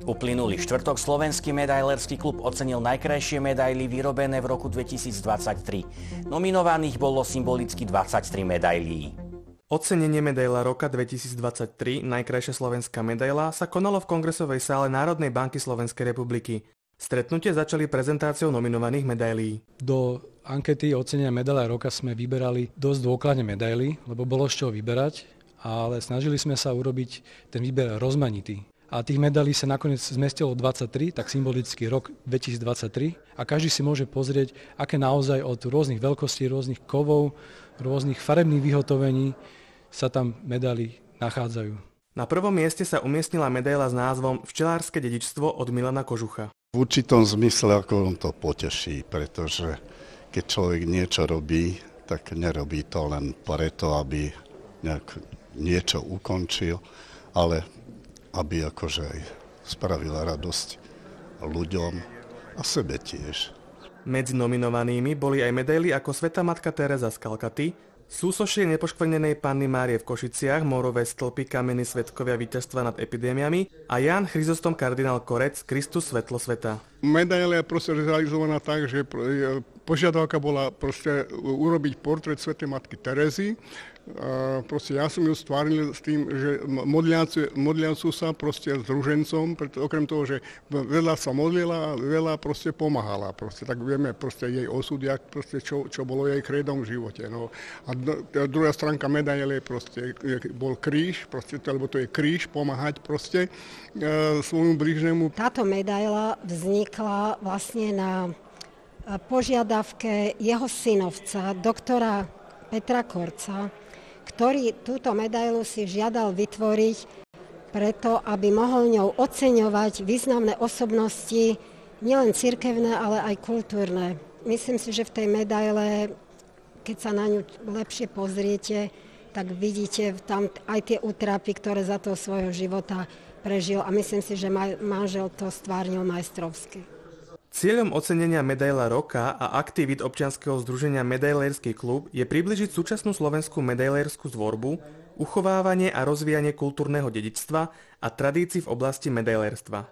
Uplynulý štvrtok slovenský medailerský klub ocenil najkrajšie medaily vyrobené v roku 2023. Nominovaných bolo symbolicky 23 medailí. Ocenenie medaila roka 2023, najkrajšia slovenská medaila, sa konalo v kongresovej sále Národnej banky Slovenskej republiky. Stretnutie začali prezentáciou nominovaných medailí. Do ankety ocenenia medaila roka sme vyberali dosť dôkladne medaily, lebo bolo z čoho vyberať, ale snažili sme sa urobiť ten výber rozmanitý. A tých medailí sa nakoniec zmestilo 23, tak symbolicky rok 2023. A každý si môže pozrieť, aké naozaj od rôznych veľkostí, rôznych kovov, rôznych farebných vyhotovení sa tam medaily nachádzajú. Na prvom mieste sa umiestnila medaila s názvom Včelárske dedičstvo od Milana Kožucha. V určitom zmysle ako on to poteší, pretože keď človek niečo robí, tak nerobí to len preto, aby niečo ukončil, ale aby akože aj spravila radosť ľuďom a sebe tiež. Medzi nominovanými boli aj medaily ako Svätá matka Tereza z Kalkaty, súsošie nepoškvrnenej Panny Márie v Košiciach, morové stĺpy, kameny svedkovia víťazstva nad epidémiami a Ján Chryzostom kardinál Korec, Kristus svetlo sveta. Medaila je proste realizovaná tak, že požiadavka bola proste urobiť portrét Svätej matky Terezy. Proste ja som ju stváril s tým, že modliacu sa proste s ružencom, okrem toho, že veľa sa modlila a veľa proste pomáhala. Proste, tak vieme proste jej osud, čo bolo jej krédom v živote. No. A druhá stránka medaile bol kríž, proste, lebo to je kríž, pomáhať proste svojmu blížnemu. Táto medaila vznikla vlastne na požiadavke jeho synovca, doktora Petra Korca, ktorý túto medailu si žiadal vytvoriť preto, aby mohol ňou oceňovať významné osobnosti, nielen cirkevné, ale aj kultúrne. Myslím si, že v tej medaile, keď sa na ňu lepšie pozriete, tak vidíte tam aj tie útrapy, ktoré za toho svojho života prežil a myslím si, že manžel to stvárnil majstrovsky. Cieľom ocenenia medaila roka a aktivít občianskeho združenia Medailerský klub je približiť súčasnú slovenskú medailerskú tvorbu, uchovávanie a rozvíjanie kultúrneho dedičstva a tradícií v oblasti medailerstva.